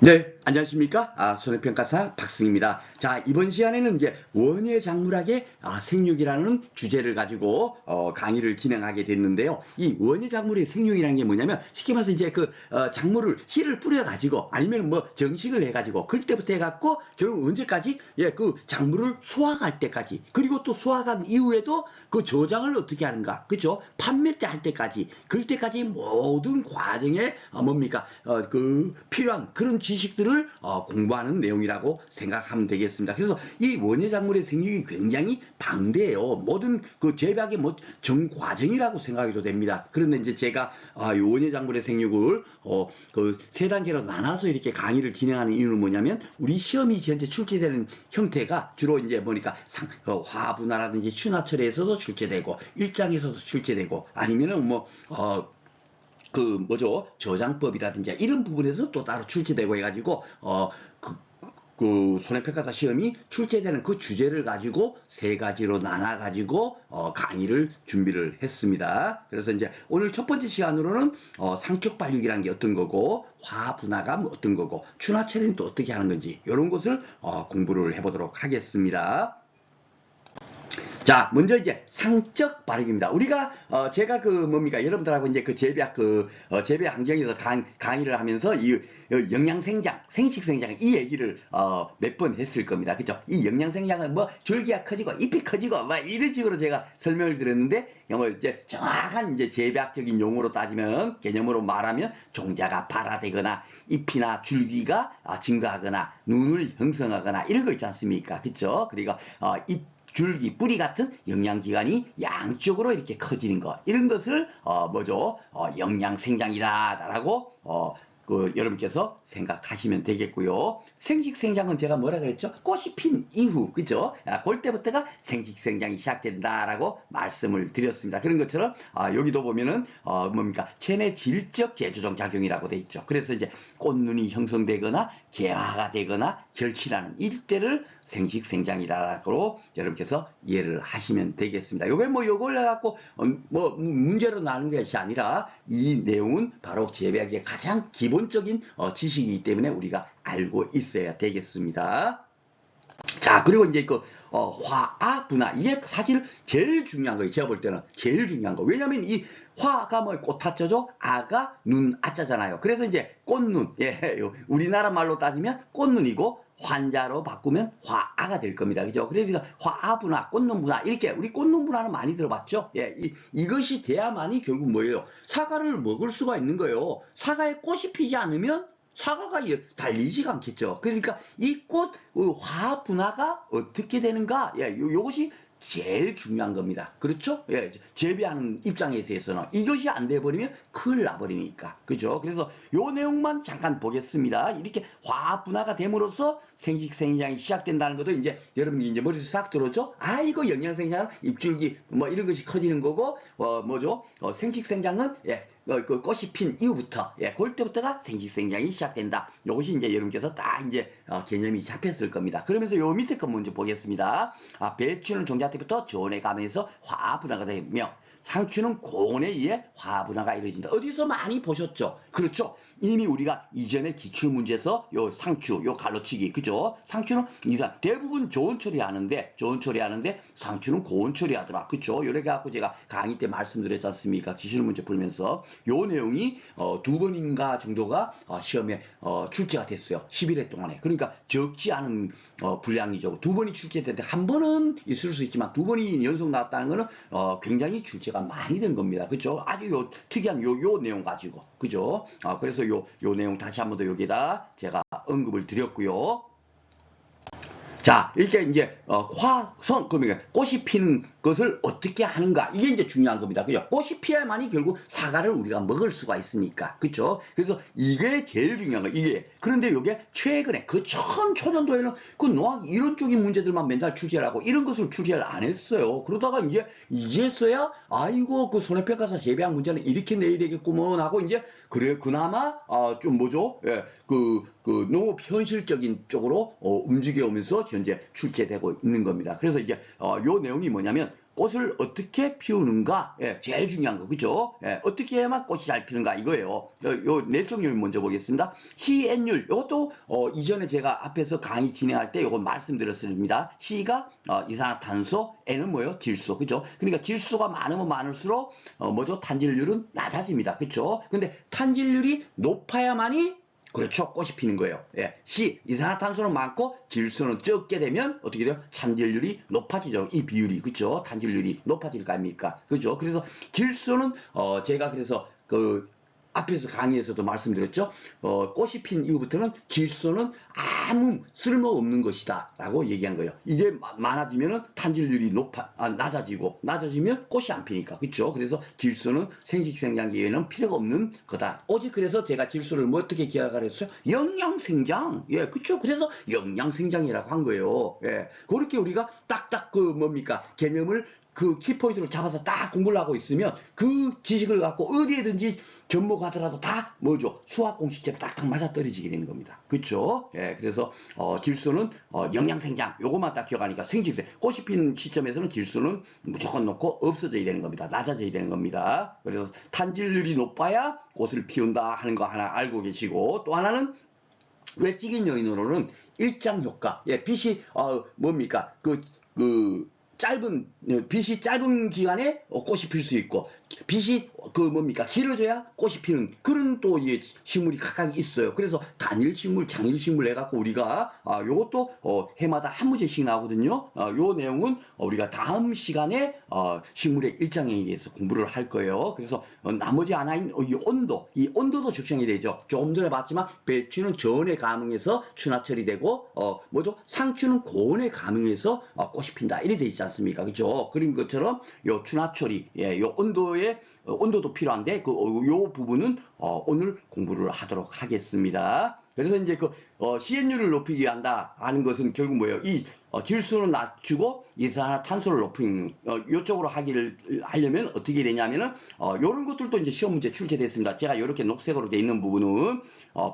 네, 안녕하십니까? 손해평가사 박승입니다. 자, 이번 시간에는 이제 원예 작물학의 생육이라는 주제를 가지고 강의를 진행하게 됐는데요. 이 원예 작물의 생육이라는 게 뭐냐면 쉽게 말해서 이제 작물을 씨를 뿌려 가지고 아니면 뭐 정식을 해 가지고 그때부터 해 갖고 결국 언제까지 그 작물을 수확할 때까지 그리고 또 수확한 이후에도 그 저장을 어떻게 하는가, 그죠? 판매 때 할 때까지 그럴 때까지 모든 과정에 뭡니까? 필요한 그런 지식들을 공부하는 내용이라고 생각하면 되겠습니다. 그래서 이 원예 작물의 생육이 굉장히 방대해요. 모든 그 재배학의 전 과정이라고 생각해도 됩니다. 그런데 이제 제가 이 원예 작물의 생육을 그 세 단계로 나눠서 이렇게 강의를 진행하는 이유는 뭐냐면 우리 시험이 현재 출제되는 형태가 주로 이제 보니까 화분화라든지 춘화철에서도 출제되고 일장에서도 출제되고 아니면은 저장법이라든지 이런 부분에서 또 따로 출제되고 해가지고 손해평가사 시험이 출제되는 그 주제를 가지고 세 가지로 나눠 가지고 강의를 준비를 했습니다. 그래서 이제 오늘 첫 번째 시간으로는 상척발육이란 게 어떤 거고 화분화가 어떤 거고 춘화철은 또 어떻게 하는 건지 이런 것을 공부를 해보도록 하겠습니다. 자, 먼저 이제 상적 발육입니다. 우리가 제가 여러분들하고 이제 재배 환경에서 강의를 하면서 이 영양생장, 생식생장 이 얘기를 몇 번 했을 겁니다. 그죠? 이 영양생장은 뭐 줄기가 커지고 잎이 커지고 뭐 이런 식으로 제가 설명을 드렸는데 이제 정확한 이제 재배학적인 용어로 따지면 개념으로 말하면 종자가 발화되거나 잎이나 줄기가 증가하거나 눈을 형성하거나 이런 거 있지 않습니까? 그죠? 그리고 잎 줄기, 뿌리 같은 영양기관이 양쪽으로 이렇게 커지는 것. 이런 것을, 영양생장이다라고, 여러분께서 생각하시면 되겠고요. 생식생장은 제가 뭐라 그랬죠? 꽃이 핀 이후, 그죠? 그때부터가 생식생장이 시작된다라고 말씀을 드렸습니다. 그런 것처럼, 여기도 보면은, 체내 질적 재조정 작용이라고 돼 있죠. 그래서 이제 꽃눈이 형성되거나, 개화가 되거나, 결실하는 이때를 생식생장이라고 여러분께서 이해를 하시면 되겠습니다. 요게 요걸 갖고 문제로 나눈 것이 아니라 이 내용은 바로 재배학의 가장 기본적인 지식이기 때문에 우리가 알고 있어야 되겠습니다. 자, 그리고 이제 화아분화 이게 사실 제일 중요한 거예요. 제가 볼 때는 제일 중요한 거. 왜냐하면 이 화가 꽃하자죠. 아가 눈 아자잖아요. 그래서 이제 꽃눈, 우리나라 말로 따지면 꽃눈이고 환자로 바꾸면 화아가 될 겁니다. 그죠? 그러니까 화아분화, 꽃눈분화 이렇게 우리 꽃눈분화는 많이 들어봤죠. 이것이 돼야만이 결국 뭐예요? 사과를 먹을 수가 있는 거예요. 사과에 꽃이 피지 않으면 사과가 달리지가 않겠죠. 그러니까 이 꽃 화합 분화가 어떻게 되는가? 요것이 제일 중요한 겁니다. 그렇죠? 재배하는 입장에서는 이것이 안 돼버리면 큰일 나버리니까. 그죠? 그래서 요 내용만 잠깐 보겠습니다. 이렇게 화합 분화가 됨으로써 생식생장이 시작된다는 것도 이제 여러분이 이제 머릿속에 싹 들어오죠? 이거 영양생장은 입줄기 이런 것이 커지는 거고, 생식생장은 그 꽃이 핀 이후부터, 그때부터가 생식생장이 시작된다. 이것이 이제 여러분께서 딱 이제 개념이 잡혔을 겁니다. 그러면서 요 밑에 거 먼저 보겠습니다. 배추는 종자 때부터 전해 가면서 화분화가 되며 상추는 고온에 의해 화분화가 이루어진다. 어디서 많이 보셨죠? 그렇죠? 이미 우리가 이전에 기출문제에서 요 상추, 요 갈로치기, 그죠? 상추는 대부분 저온 처리하는데 상추는 고온 처리하더라. 그죠? 요렇게 갖고 제가 강의 때 말씀드렸지 않습니까? 기출문제 풀면서 요 내용이 두 번인가 정도가 시험에 출제가 됐어요. 11회 동안에. 그러니까 적지 않은 분량이죠. 두 번이 출제됐는데 한 번은 있을 수 있지만 두 번이 연속 나왔다는 거는 굉장히 출제가 많이 된 겁니다. 그죠? 아주 특이한 요 내용 가지고. 그죠? 그래서 요 내용 다시 한 번 더 여기다 제가 언급을 드렸고요. 자, 이렇게 이제 그러니까 꽃이 피는 것을 어떻게 하는가 이게 이제 중요한 겁니다. 그죠? 꽃이 피어야만이 결국 사과를 우리가 먹을 수가 있으니까, 그렇죠? 그래서 이게 제일 중요한 거 이게. 그런데 이게 최근에 초년도에는 농학 이론적인 문제들만 맨날 출제를 하고 이런 것을 출제를 안 했어요. 그러다가 이제서야 손해평가사 재배학 문제는 이렇게 내야 되겠구먼 하고 이제 그나마 농업 현실적인 쪽으로 움직여오면서 현재 출제되고 있는 겁니다. 그래서 이제 요 내용이 뭐냐면 꽃을 어떻게 피우는가? 예, 제일 중요한 거, 그죠? 예, 어떻게 해야만 꽃이 잘 피는가? 이거예요. 요 내성 요인 먼저 보겠습니다. 시엔율, 이것도, 이전에 제가 앞에서 강의 진행할 때 요거 말씀드렸습니다. C가, 이산화탄소, N은 뭐예요? 질소, 그죠? 그러니까 질소가 많으면 많을수록, 뭐죠? 탄질률은 낮아집니다. 그죠? 근데 탄질률이 높아야만이 그렇죠. 꽃이 피는 거예요. 예. C, 이산화탄소는 많고 질소는 적게 되면 어떻게 돼요? 탄질률이 높아지죠. 이 비율이. 그죠? 탄질률이 높아질 거 아닙니까? 그죠? 그래서 질소는, 제가 그래서 앞에서 강의에서도 말씀드렸죠. 꽃이 핀 이후부터는 질소는 아무 쓸모없는 것이다 라고 얘기한 거예요. 이게 많아지면은 탄질률이 낮아지면 꽃이 안 피니까. 그렇죠? 그래서 질소는 생식생장기에는 필요가 없는 거다. 오직 그래서 제가 질소를 뭐 어떻게 기억을 했어요? 영양생장. 예, 그렇죠? 그래서 영양생장이라고 한 거예요. 예. 그렇게 우리가 딱딱 뭡니까? 개념을 키포인트를 잡아서 딱 공부를 하고 있으면 그 지식을 갖고 어디에든지 접목하더라도 다 뭐죠? 수학 공식제로 딱딱 맞아 떨어지게 되는 겁니다. 그쵸? 예, 그래서, 질소는, 영양생장, 요것만 딱 기억하니까 생식생, 꽃이 핀 시점에서는 질소는 무조건 놓고 없어져야 되는 겁니다. 낮아져야 되는 겁니다. 그래서 탄질률이 높아야 꽃을 피운다 하는 거 하나 알고 계시고, 또 하나는 외적인 요인으로는 일장 효과. 예, 빛이, 뭡니까? 빛이 짧은 기간에 꽃이 필 수 있고, 빛이 길어져야 꽃이 피는 그런 또 식물이 각각 있어요. 그래서 단일 식물, 장일 식물 해갖고 우리가, 요것도, 해마다 한 문제씩 나오거든요. 요 내용은 우리가 다음 시간에, 식물의 일장에 대해서 공부를 할 거예요. 그래서, 나머지 하나인 이 온도도 적정이 되죠. 조금 전에 봤지만, 배추는 저온에 감응해서 추나 처리되고, 상추는 고온에 감응해서, 꽃이 핀다. 이래 돼 있지 않습니까? 그죠? 그런 것처럼, 요 추나 처리, 예, 요 온도도 필요한데 요 부분은 오늘 공부를 하도록 하겠습니다. 그래서 이제 CN율을 높이기 위한다 하는 것은 결국 뭐예요? 이 질소는 낮추고 이산화탄소를 높이는 요쪽으로 하려면 어떻게 되냐면은 요런 것들도 이제 시험 문제 출제됐습니다. 제가 이렇게 녹색으로 돼 있는 부분은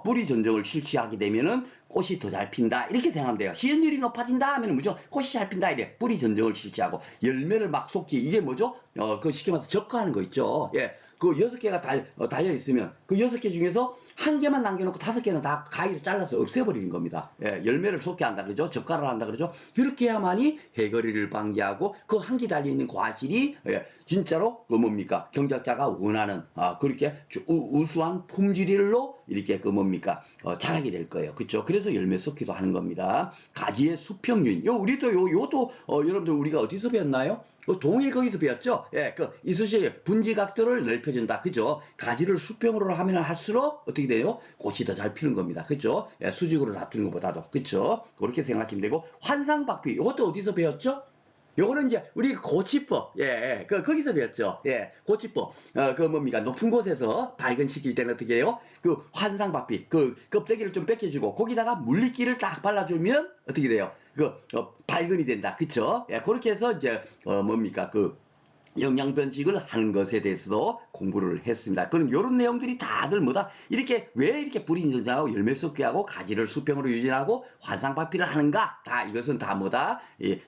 뿌리 전정을 실시하게 되면은 꽃이 더 잘 핀다 이렇게 생각하면 돼요. 시연율이 높아진다 하면 무조건 꽃이 잘 핀다 이래. 뿌리 전정을 실시하고 열매를 막 쏟기 이게 뭐죠? 쉽게 말해서 적화하는 거 있죠. 예. 그 6개가 달려 있으면 그 6개 중에서 한 개만 남겨놓고 5개는 다 가위로 잘라서 없애버리는 겁니다. 예, 열매를 쏟게 한다 그러죠. 적과를 한다 그러죠. 이렇게 해야만이 해거리를 방지하고 그 한 개 달려있는 과실이 진짜로 경작자가 원하는 그렇게 우수한 품질로 이렇게 자라게 될 거예요. 그렇죠? 그래서 열매 쏟기도 하는 겁니다. 가지의 수평균. 우리도 요것도 여러분들 우리가 어디서 배웠나요? 동해 거기서 배웠죠? 예, 이쑤시개 분지각도를 넓혀준다. 그죠? 가지를 수평으로 하면 할수록 어떻게 돼요? 꽃이 더 잘 피는 겁니다. 그죠? 예, 수직으로 놔두는 것보다도. 그죠? 그렇게 생각하시면 되고, 환상박피. 이것도 어디서 배웠죠? 요거는 이제 우리 고치법, 거기서 배웠죠. 예, 고치법. 높은 곳에서 발근시킬 때는 어떻게 해요? 환상박피, 껍데기를 좀 뺏겨주고 거기다가 물리기를 딱 발라주면 어떻게 돼요? 발근이 된다. 그쵸? 예, 그렇게 해서 이제 영양 변식을 하는 것에 대해서도 공부를 했습니다. 그럼 이런 내용들이 다들 왜 이렇게 뿌리 전장하고 열매 쏟게 하고 가지를 수평으로 유지하고 환상박피를 하는가? 이것은 다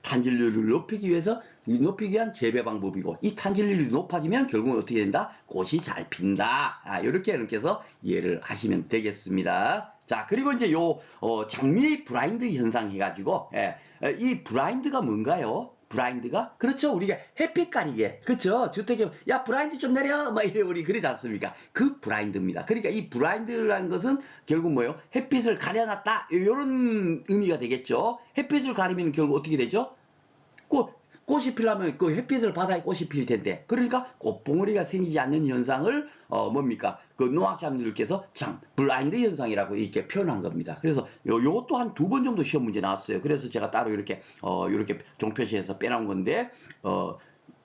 탄질률을 높이기 위한 재배 방법이고, 이 탄질률이 높아지면 결국은 어떻게 된다? 꽃이 잘 핀다. 이렇게 해서 이해를 하시면 되겠습니다. 자, 그리고 이제 장미 브라인드 현상 해가지고, 이 브라인드가 뭔가요? 브라인드가? 그렇죠. 우리가 햇빛 가리개. 그렇죠. 주택에, 야, 브라인드 좀 내려! 이래, 우리 그러지 않습니까? 그 브라인드입니다. 그러니까 이 브라인드라는 것은 결국 뭐예요? 햇빛을 가려놨다. 이런 의미가 되겠죠. 햇빛을 가리면 결국 어떻게 되죠? 꽃이 피려면 햇빛을 받아야 꽃이 필 텐데. 그러니까 꽃봉오리가 생기지 않는 현상을, 농학자님들께서 블라인드 현상이라고 이렇게 표현한 겁니다. 그래서 요것도 한 2번 정도 시험 문제 나왔어요. 그래서 제가 따로 이렇게 종표시에서 빼놓은 건데,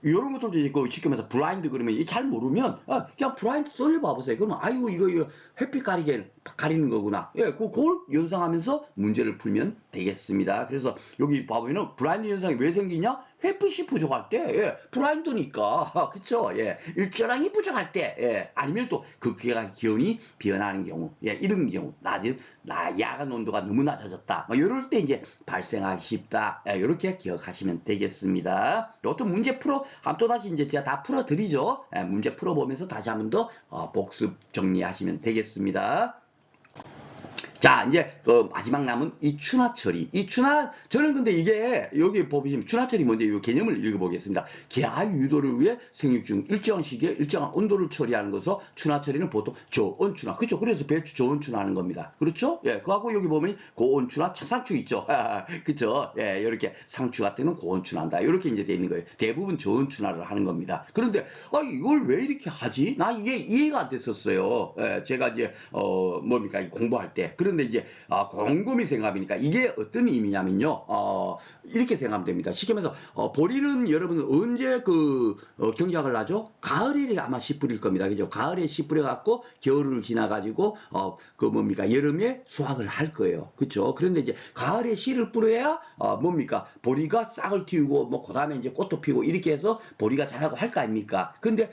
이런 것들도 있고 쉽게 말해서 블라인드 그러면 잘 모르면 그냥 블라인드 돌려봐 보세요. 그러면 아이고 이거 햇빛 가리는 거구나. 예, 그걸 연상하면서 문제를 풀면 되겠습니다. 그래서 여기 봐보면은 블라인드 현상이 왜 생기냐? 햇빛이 부족할 때, 예, 블라인드니까, 그쵸? 예, 일조량이 부족할 때, 예, 아니면 또 극기가 기온이 변하는 경우, 예, 이런 경우, 야간 온도가 너무 낮아졌다. 뭐 이럴 때 이제 발생하기 쉽다. 예, 이렇게 기억하시면 되겠습니다. 이것도 문제 또다시 이제 제가 다 풀어드리죠. 예, 문제 풀어보면서 다시 한 번 더 복습 정리하시면 되겠습니다. 자, 이제 마지막 남은 이 추나 처리. 저는 근데 이게 여기 보시면 추나 처리 먼저 이 개념을 읽어보겠습니다. 계하 유도를 위해 생육 중 일정한 시기에 일정한 온도를 처리하는 것으로 추나 처리는 보통 저온 추나. 그렇죠? 그래서 배추 저온 추나하는 겁니다. 그렇죠? 예, 그하고 여기 보면 고온 추나 차상추 있죠. 그렇죠? 예, 이렇게 상추 같은 경우는 고온 추나한다. 이렇게 이제 돼 있는 거예요. 대부분 저온 추나를 하는 겁니다. 그런데 이걸 왜 이렇게 하지? 나 이게 이해가 안 됐었어요. 예, 제가 이제 뭡니까 공부할 때. 그런데 이제 곰곰이 생각해보니까 이게 어떤 의미냐면요. 이렇게 생각하면 됩니다. 쉽게 말해서 보리는 여러분 언제 경작을 하죠? 가을에 아마 씨 뿌릴 겁니다. 그죠? 가을에 씨 뿌려갖고 겨울을 지나가지고 뭡니까 여름에 수확을 할 거예요. 그렇죠? 그런데 이제 가을에 씨를 뿌려야 뭡니까 보리가 싹을 틔우고 뭐 그다음에 이제 꽃도 피우고 이렇게 해서 보리가 자라고 할 거 아닙니까? 근데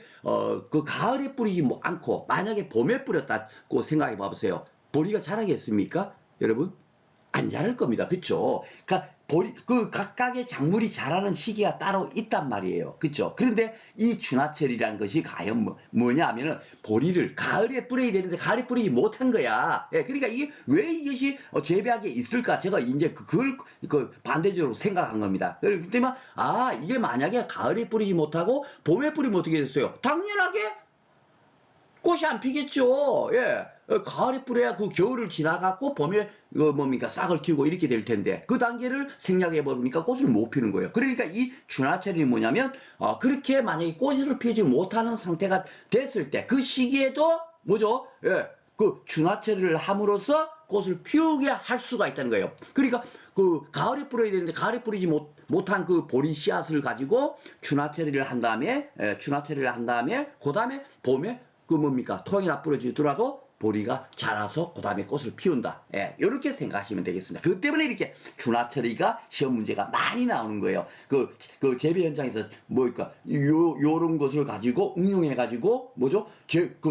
그 가을에 뿌리지 않고 만약에 봄에 뿌렸다고 생각해 봐보세요. 보리가 자라겠습니까? 여러분? 안 자랄 겁니다. 그쵸? 그러니까 각각의 작물이 자라는 시기가 따로 있단 말이에요. 그쵸? 그런데 이 준하철이라는 것이 과연 뭐냐 하면은 보리를 가을에 뿌려야 되는데 가을에 뿌리지 못한 거야. 예, 그러니까 왜 이것이 재배하기에 있을까? 제가 이제 그걸 반대적으로 생각한 겁니다. 그렇기 때문에 이게 만약에 가을에 뿌리지 못하고 봄에 뿌리면 어떻게 됐어요? 당연하게 꽃이 안 피겠죠. 예. 가을에 뿌려야 그 겨울을 지나가고 봄에 뭡니까 싹을 틔우고 이렇게 될 텐데 그 단계를 생략해 버리니까 꽃을 못 피는 거예요. 그러니까 이 준하철이 뭐냐면 그렇게 만약에 꽃을 피우지 못하는 상태가 됐을 때 그 시기에도 뭐죠? 예. 그 준하철을 함으로써 꽃을 피우게 할 수가 있다는 거예요. 그러니까 가을에 뿌려야 되는데 가을에 뿌리지 못한 그 보리 씨앗을 가지고 준하철이를 한 다음에 그 다음에 봄에 뭡니까 토양이 뿌려지더라도 보리가 자라서 그 다음에 꽃을 피운다. 예, 이렇게 생각하시면 되겠습니다. 그 때문에 이렇게 준하철이가 시험 문제가 많이 나오는 거예요. 그 재배 현장에서 요런 것을 가지고 응용해가지고 뭐죠?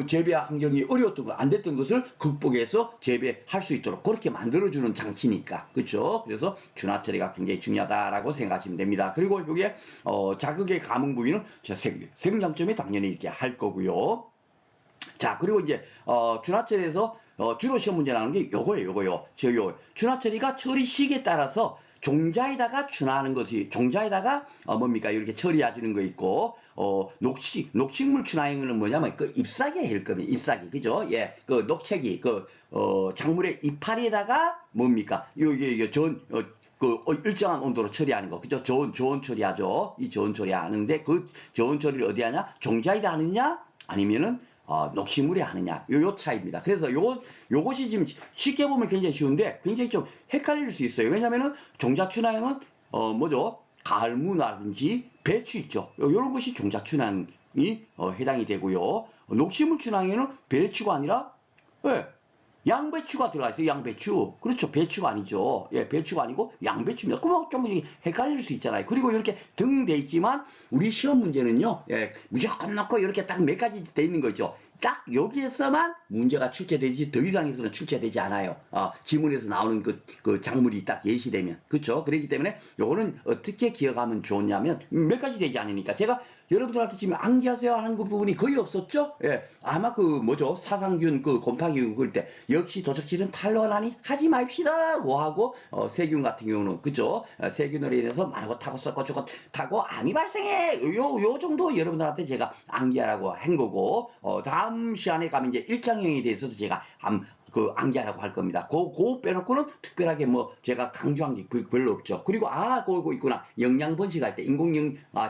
재배 환경이 어려웠던 거, 안 됐던 것을 극복해서 재배할 수 있도록 그렇게 만들어주는 장치니까. 그렇죠? 그래서 준하철이가 굉장히 중요하다라고 생각하시면 됩니다. 그리고 여기에 자극의 감흥 부위는 생장점이 당연히 이렇게 할 거고요. 자, 그리고 이제 준하철에서 주로 시험 문제 나오는 게 요거예요. 준하철이가 처리 시기에 따라서 종자에다가 준하는 것이 종자에다가 뭡니까 이렇게 처리해주는 거 있고 녹식물 준하행은 뭐냐면 잎사귀에 할 겁니다. 잎사귀 그죠? 예, 녹채기 작물의 이파리에다가 뭡니까 이게 일정한 온도로 처리하는 거, 그죠? 저온 처리하죠. 이 저온 처리하는데 그 저온 처리를 어디 하냐? 종자에다 하느냐? 아니면은 녹식물에 하느냐 요 차이입니다. 그래서 요것이 지금 쉽게 보면 굉장히 쉬운데 굉장히 좀 헷갈릴 수 있어요. 왜냐면은 종자춘향은 뭐죠? 가을무라든지 배추 있죠. 요런 것이 종자춘향이 해당이 되고요. 녹식물 춘향에는 배추가 아니라 양배추가 들어가 있어요. 양배추. 그렇죠. 배추가 아니죠. 예, 배추가 아니고 양배추입니다. 그러면 좀 헷갈릴 수 있잖아요. 그리고 이렇게 등돼 있지만 우리 시험 문제는요. 예, 무조건 넣고 이렇게 딱 몇 가지 돼 있는 거죠. 딱 여기에서만 문제가 출제되지 더 이상에서는 출제되지 않아요. 지문에서 나오는 그 작물이 딱 예시되면. 그렇죠. 그렇기 때문에 요거는 어떻게 기억하면 좋냐면 몇 가지 되지 않으니까 제가 여러분들한테 지금 암기하세요 하는 그 부분이 거의 없었죠? 예. 아마 뭐죠? 사상균, 곰팡이균 그럴 때, 역시 도적질은 탄로나니 하지 맙시다고 하고, 세균 같은 경우는, 그죠? 세균으로 인해서 많은 거 타고 썩고 죽고 타고 암이 발생해! 요 정도 여러분들한테 제가 암기하라고 한 거고, 다음 시간에 가면 이제 일장형에 대해서도 제가 그 안개라고 할 겁니다. 그 빼놓고는 특별하게 뭐 제가 강조한 게 별로 없죠. 그리고 그거 있구나. 영양 번식할 때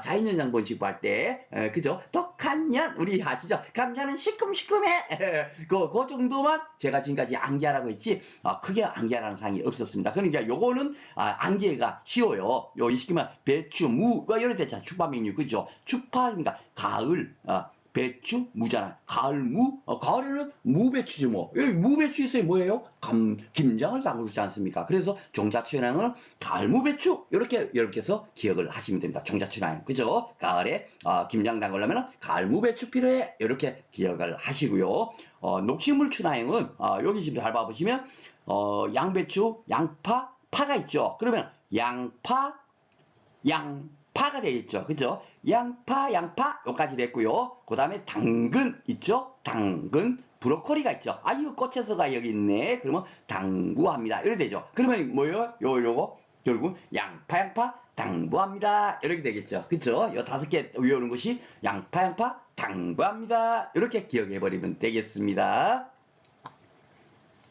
자연영양 번식할 때 그죠? 독한 년 우리 아시죠? 감자는 시큼시큼해. 그 정도만 제가 지금까지 안개라고 했지 크게 안개라는 상이 없었습니다. 그러니까 요거는 안개가 쉬워요. 요 이시키면 배추, 무 이런 데 있잖아. 축파메뉴 그죠? 축파입니다. 가을 배추, 무잖아. 가을 무? 가을에는 무배추지 뭐. 여기 무배추 있어요. 뭐예요? 김장을 담그지 않습니까? 그래서 종자춘향은 가을 무배추. 이렇게 해서 기억을 하시면 됩니다. 종자춘향. 그죠? 가을에 김장 담그려면 가을 무배추 필요해. 이렇게 기억을 하시고요. 녹시물 춘향은 여기 지금 잘 봐보시면 양배추, 양파, 파가 있죠. 그러면 양파가 되겠죠. 그죠? 양파, 요까지 됐고요. 그 다음에 당근 있죠? 당근, 브로콜리가 있죠. 이거 꽃에서가 여기 있네. 그러면 당부합니다. 이렇게 되죠. 그러면 뭐예요? 요거, 결국 양파, 당부합니다. 이렇게 되겠죠. 그죠? 요 5개 외우는 것이 양파, 당부합니다. 이렇게 기억해버리면 되겠습니다.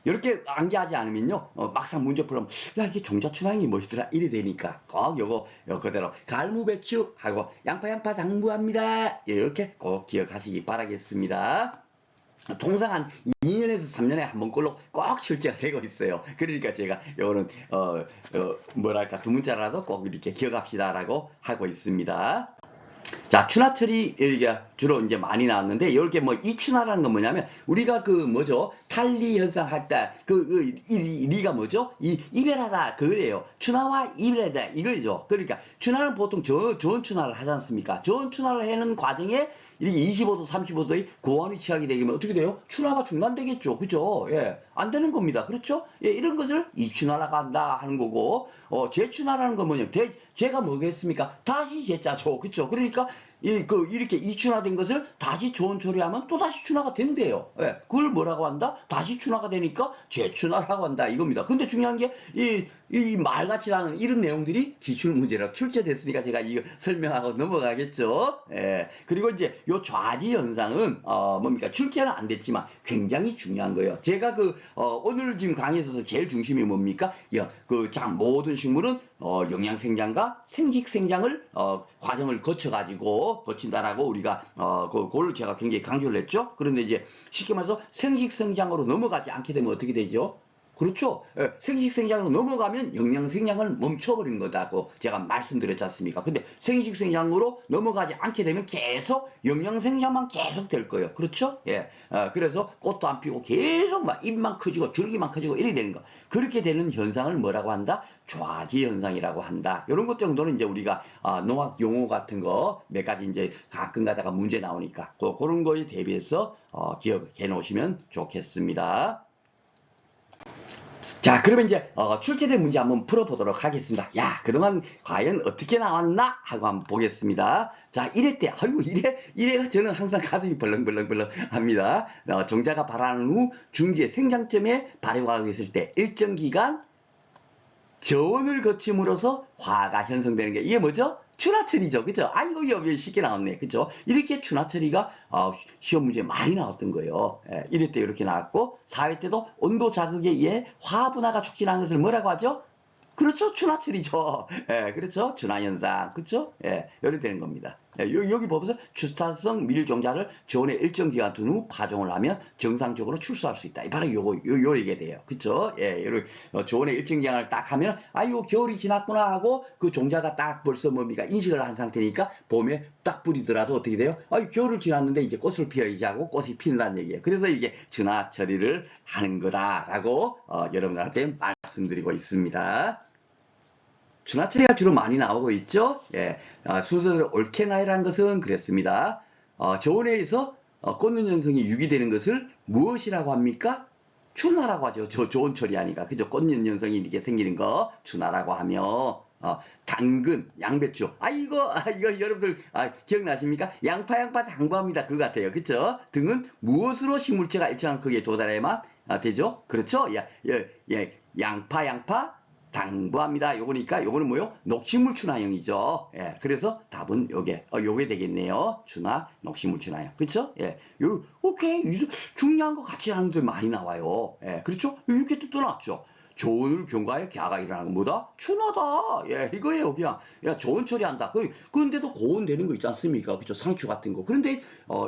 이렇게 암기하지 않으면요 막상 문제 풀면 야 이게 종자춘향이 뭐더라 이래 되니까 꼭 요거 그대로 갈무배추 하고 양파 당부합니다 이렇게 꼭 기억하시기 바라겠습니다. 통상 한 2년에서 3년에 한 번꼴로 꼭 실제가 되고 있어요. 그러니까 제가 요거는 뭐랄까 두 문자라도 꼭 이렇게 기억합시다라고 하고 있습니다. 자, 춘하철이 주로 이제 많이 나왔는데, 이렇게 뭐, 이 춘하라는 건 뭐냐면, 우리가 탈리 현상 할 때, 리가 뭐죠? 이별하다, 그거예요. 춘하와 이별하다, 이거죠. 그러니까, 춘하는 보통 저온 춘하를 하지 않습니까? 저온 춘하를 하는 과정에, 이렇게 25도, 35도의 고온이 취하게 되면 어떻게 돼요? 춘하가 중단되겠죠. 그죠? 예. 안 되는 겁니다. 그렇죠? 예, 이런 것을 이춘하라고 한다 하는 거고, 재춘하라는 건 뭐냐면, 제가 뭐겠습니까? 다시 재자죠. 그쵸? 그러니까, 이렇게 이춘화된 것을 다시 좋은 처리하면 또 다시 춘화가 된대요. 예, 그걸 뭐라고 한다? 다시 춘화가 되니까 재춘화라고 한다. 이겁니다. 근데 중요한 게, 이 말같이 나는 이런 내용들이 기출문제로 출제됐으니까 제가 이거 설명하고 넘어가겠죠. 예, 그리고 이제 요 좌지 현상은, 뭡니까? 출제는 안 됐지만 굉장히 중요한 거예요. 제가 오늘 지금 강의에서 제일 중심이 뭡니까? 모든 식물은, 영양생장과 생식생장을, 과정을 거친다라고 우리가, 그걸 제가 굉장히 강조를 했죠. 그런데 이제 쉽게 말해서 생식생장으로 넘어가지 않게 되면 어떻게 되죠? 그렇죠. 생식생장으로 넘어가면 영양생장을 멈춰버린 거다고 제가 말씀드렸지 않습니까? 근데 생식생장으로 넘어가지 않게 되면 계속 영양생장만 계속 될 거예요. 그렇죠? 예. 그래서 꽃도 안 피고 계속 막 잎만 커지고 줄기만 커지고 이렇게 되는 거. 그렇게 되는 현상을 뭐라고 한다? 좌지 현상이라고 한다. 이런 것 정도는 이제 우리가 농학 용어 같은 거 몇 가지 이제 가끔 가다가 문제 나오니까 그런 거에 대비해서 기억해 놓으시면 좋겠습니다. 자, 그러면 이제 출제된 문제 한번 풀어보도록 하겠습니다. 야, 그동안 과연 어떻게 나왔나 하고 한번 보겠습니다. 자, 1회 때, 아이고, 1회가 저는 항상 가슴이 벌렁벌렁 합니다. 종자가 발화한 후 중기의 생장점에 발효가 있을 때 일정 기간 저온을 거침으로써 화가 형성되는 게 이게 뭐죠? 춘하철이죠. 그죠? 이거 여기 쉽게 나왔네. 그죠? 이렇게 춘하철이가 시험 문제에 많이 나왔던 거예요. 1회 때 이렇게 나왔고 4회 때도 온도 자극에 의해 화분화가 촉진하는 것을 뭐라고 하죠? 그렇죠. 춘하철이죠. 예, 그렇죠. 춘하현상. 그렇죠? 예, 이렇게 되는 겁니다. 예, 여기 보면서 주스타성 밀종자를 저온에 일정 기간 둔 후 파종을 하면 정상적으로 출수할 수 있다. 바로 요 얘기가 돼요. 그쵸? 예, 저온에 일정 기간을 딱 하면, 이거 겨울이 지났구나 하고 그 종자가 딱 벌써 뭡니까? 인식을 한 상태니까 봄에 딱 뿌리더라도 어떻게 돼요? 겨울을 지났는데 이제 꽃을 피어야지 하고 꽃이 핀다는 얘기예요. 그래서 이게 춘하 처리를 하는 거다라고 여러분들한테 말씀드리고 있습니다. 춘하철이가 주로 많이 나오고 있죠. 예, 순서대로 옳게 나열한 것은 그랬습니다. 저온에 의해서 꽃눈 현상이 유기되는 것을 무엇이라고 합니까? 춘화라고 하죠. 저온 처리하니까. 그죠? 꽃눈 현상이 이렇게 생기는 거 춘화라고 하며, 당근, 양배추. 이거 여러분들 기억나십니까? 양파 당부합니다. 그거 같아요. 그쵸? 등은 무엇으로 식물체가 일정한 크기에 도달해야만 되죠? 그렇죠? 양파 당부합니다. 요거니까 요거는 뭐요? 녹식물 춘화형이죠. 예, 그래서 답은 요게 되겠네요. 춘화, 녹식물 춘화형. 그렇죠? 예, 오케이. 중요한 거 같이 하는 데 많이 나와요. 예, 그렇죠? 이렇게 또 나왔죠. 조언을 경과에 갸가 일어나는 건 뭐다? 춘하다. 예, 이거예요. 그냥, 야, 조언 처리한다. 그런데도 고언되는 거 있지 않습니까? 그죠? 상추 같은 거. 그런데,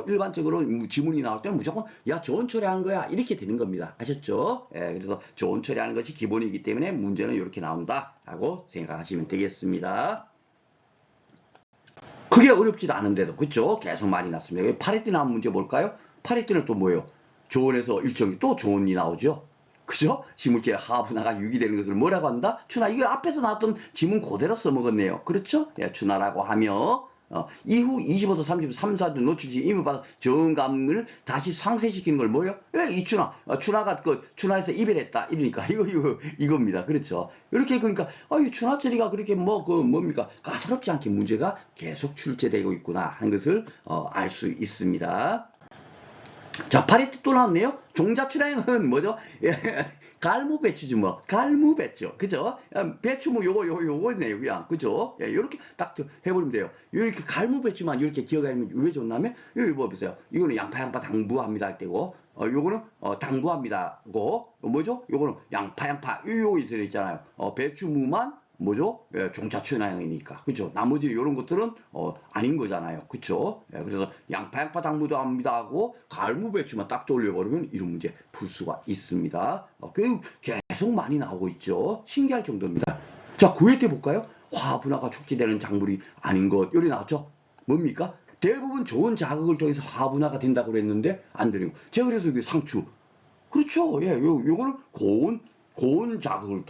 일반적으로 지문이 나올 때는 무조건, 야, 조언 처리한 거야. 이렇게 되는 겁니다. 아셨죠? 예, 그래서 조언 처리하는 것이 기본이기 때문에 문제는 이렇게 나온다. 라고 생각하시면 되겠습니다. 그게 어렵지도 않은데도, 그쵸? 계속 많이 났습니다. 파레띠 나온 문제 뭘까요? 파레띠는 또 뭐예요? 조언에서 일정이 또 조언이 나오죠? 그죠? 지물질 하분화가 유기되는 것을 뭐라고 한다? 춘화. 이거 앞에서 나왔던 지문 그대로 써먹었네요. 그렇죠? 예, 춘화라고 하며 이후 25도 30도 3, 4도 노출 시 임을 받아 저음감을 다시 상쇄시키는 걸 뭐예요? 예, 이 춘화. 춘화가 춘화에서 이별했다. 이러니까 이겁니다. 그렇죠? 이렇게 그러니까 이 춘화 처리가 그렇게 뭡니까? 까다롭지 않게 문제가 계속 출제되고 있구나 하는 것을 알 수 있습니다. 자, 파리띠 또 나왔네요. 종자출하형은 뭐죠? 예, 갈무배추지 뭐. 갈무배추. 그죠? 배추 뭐 요거네요. 그냥. 그죠? 예, 요렇게 딱 해버리면 돼요. 이렇게 갈무배추만 이렇게 기억하면 왜 좋냐면, 여기 뭐 보세요. 이거는 양파 당부합니다 할 때고, 요거는 당부합니다고, 뭐죠? 요거는 양파 요거 들어있잖아요. 배추무만 뭐죠? 예, 종자춘하형이니까. 그죠? 나머지 이런 것들은 아닌 거잖아요. 그쵸? 예, 그래서 양파 당무도 합니다 하고 갈무배추만 딱 돌려버리면 이런 문제 풀 수가 있습니다. 계속 많이 나오고 있죠. 신기할 정도입니다. 자, 9회 때 볼까요? 화분화가 촉진되는 작물이 아닌 것. 여기 나왔죠? 뭡니까? 대부분 좋은 자극을 통해서 화분화가 된다고 그랬는데 안 되는 거. 제가 그래서 이게 상추. 그렇죠. 예, 요거는 고온 자극을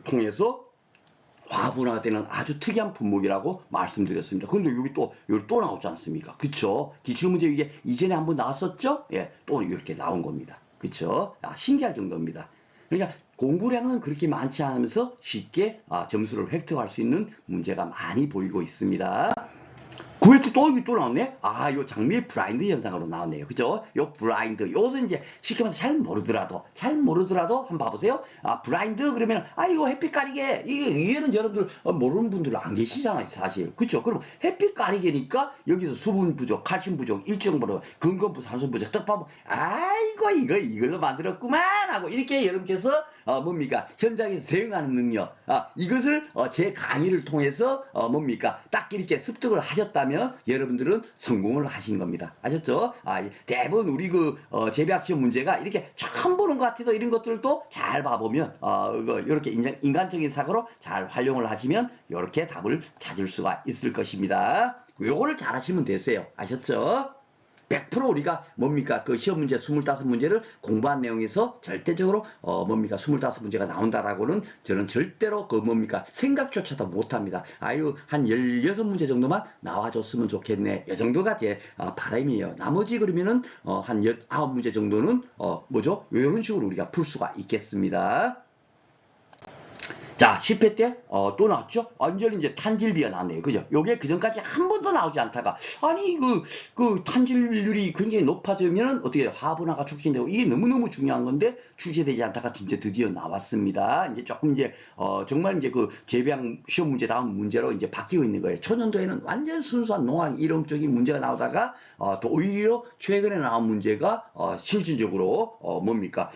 통해서 화분화가 되는 아주 특이한 품목이라고 말씀드렸습니다. 그런데 여기 또 나오지 않습니까? 그쵸? 기출문제 이게 이전에 한번 나왔었죠? 예, 또 이렇게 나온 겁니다. 그쵸? 신기할 정도입니다. 그러니까 공부량은 그렇게 많지 않으면서 쉽게 점수를 획득할 수 있는 문제가 많이 보이고 있습니다. 9회 또 나왔네? 요 장미의 브라인드 현상으로 나왔네요. 그죠? 요 브라인드. 요것은 이제 쉽게 말해서 잘 모르더라도 한번 봐보세요. 브라인드 그러면, 이거 햇빛 가리개. 이게 위에는 여러분들 모르는 분들 안 계시잖아요, 사실. 그죠? 그럼 햇빛 가리개니까 여기서 수분 부족, 칼슘 부족, 일정 부족, 근검부, 산소 부족, 떡밥, 아이고, 이걸로 만들었구만! 하고 이렇게 여러분께서 뭡니까? 현장에서 대응하는 능력. 이것을 제 강의를 통해서 뭡니까? 딱 이렇게 습득을 하셨다면 여러분들은 성공을 하신 겁니다. 아셨죠? 대부분 우리 재배학 시험 문제가 이렇게 처음 보는 것 같아도 이런 것들도 잘 봐보면 이렇게 인간적인 사고로 잘 활용을 하시면 이렇게 답을 찾을 수가 있을 것입니다. 요거를 잘 하시면 되세요. 아셨죠? 100% 우리가 뭡니까? 그 시험 문제 25문제를 공부한 내용에서 절대적으로 뭡니까? 25문제가 나온다라고는 저는 절대로 뭡니까? 생각조차도 못합니다. 한 16문제 정도만 나와줬으면 좋겠네. 이 정도가 제 바람이에요. 나머지 그러면은 한 19문제 정도는 뭐죠? 이런 식으로 우리가 풀 수가 있겠습니다. 자, 10회 때, 또 나왔죠? 완전히 이제 탄질비가 나왔네요. 그죠? 요게 그전까지 한 번도 나오지 않다가, 탄질률이 굉장히 높아지면 어떻게 화분화가 촉진되고, 이게 너무너무 중요한 건데, 출제되지 않다가 진짜 드디어 나왔습니다. 이제 조금 이제, 정말 이제 재배학 시험 문제 다음 문제로 이제 바뀌고 있는 거예요. 초년도에는 완전 순수한 농학 이론적인 문제가 나오다가, 또 오히려 최근에 나온 문제가, 실질적으로, 뭡니까?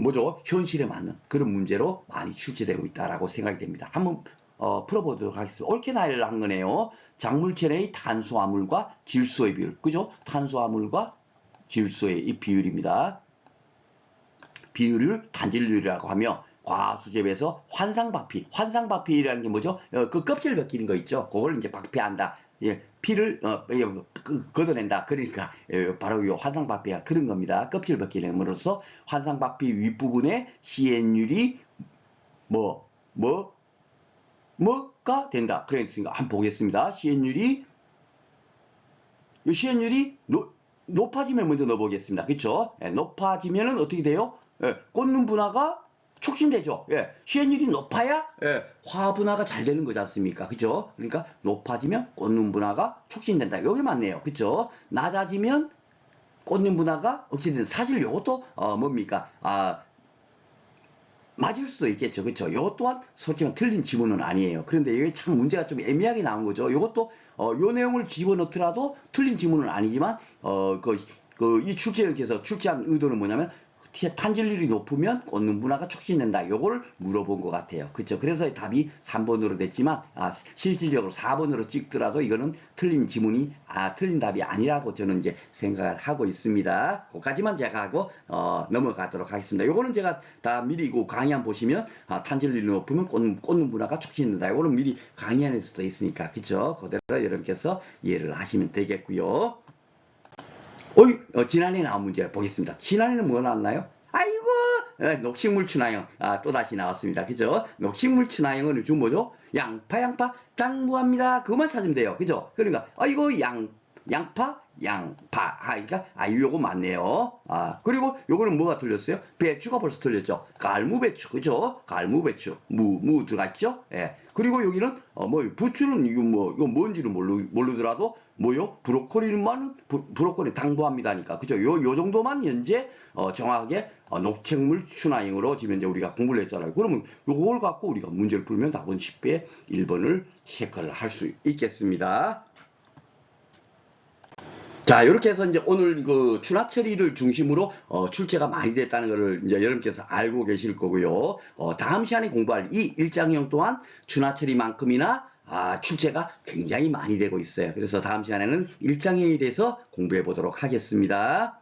뭐죠? 현실에 맞는 그런 문제로 많이 출제되고 있다라고 생각이 됩니다. 한번 풀어보도록 하겠습니다. 옳게 나열을 한 거네요. 작물체 내의 탄수화물과 질소의 비율. 그죠? 탄수화물과 질소의 이 비율입니다. 비율을 단질률이라고 하며 과수재배에서 환상박피라는 게 뭐죠? 그 껍질 벗기는 거 있죠? 그걸 이제 박피한다. 예, 피를 걷어낸다. 그러니까 바로 이 환상박피가 그런 겁니다. 껍질 벗기는으로써 환상박피 윗부분에 CN율이 뭐가 된다. 그러니까 한번 보겠습니다. CN율이 높아지면 먼저 넣어보겠습니다. 그렇죠? 높아지면은 어떻게 돼요? 꽂는 분화가 촉진되죠. CN율이 높아야 화분화가 잘 되는 거지 않습니까? 그죠? 그러니까 높아지면 꽂는 분화가 촉진된다. 여기 맞네요. 그죠? 낮아지면 꽂는 분화가 억제된다. 사실 이것도 뭡니까? 맞을 수도 있겠죠. 그렇죠? 이것 또한 솔직히 틀린 지문은 아니에요. 그런데 이게 참 문제가 좀 애매하게 나온 거죠. 이것도 요 내용을 집어넣더라도 틀린 지문은 아니지만 이 출제자께서 출제한 의도는 뭐냐면 탄질률이 높으면 꽂는 문화가 촉진된다. 요걸 물어본 것 같아요. 그렇죠? 그래서 답이 3번으로 됐지만 실질적으로 4번으로 찍더라도 이거는 틀린 지문이 틀린 답이 아니라고 저는 이제 생각을 하고 있습니다. 그까지만 제가 하고 넘어가도록 하겠습니다. 요거는 제가 다 미리 강의안 보시면 탄질률이 높으면 꽂는 문화가 촉진된다. 요거는 미리 강의안에서 써 있으니까 그렇죠? 그대로 여러분께서 이해를 하시면 되겠고요. 지난해 나온 문제 보겠습니다. 지난해는 뭐 나왔나요? 아이고, 녹식물 춘화형. 또다시 나왔습니다. 그죠? 녹식물 춘화형은 요즘 뭐죠? 양파, 당부합니다. 그것만 찾으면 돼요. 그죠? 그러니까, 이거 양파. 그러니까, 요거 맞네요. 그리고 요거는 뭐가 틀렸어요? 배추가 벌써 틀렸죠? 갈무배추. 그죠? 갈무배추. 무 들어갔죠? 예. 그리고 여기는, 부추는 이거 뭔지는 모르더라도, 뭐요? 브로콜리 당부합니다니까. 그죠? 요 정도만 현재, 정확하게, 녹색물 춘화형으로 지금 이제 우리가 공부를 했잖아요. 그러면 요걸 갖고 우리가 문제를 풀면 답은 10배 1번을 체크를 할 수 있겠습니다. 자, 이렇게 해서 이제 오늘 그 춘화 처리를 중심으로 출제가 많이 됐다는 것을 이제 여러분께서 알고 계실 거고요. 다음 시간에 공부할 이 1장형 또한 춘화 처리만큼이나 출제가 굉장히 많이 되고 있어요. 그래서 다음 시간에는 1장형에 대해서 공부해 보도록 하겠습니다.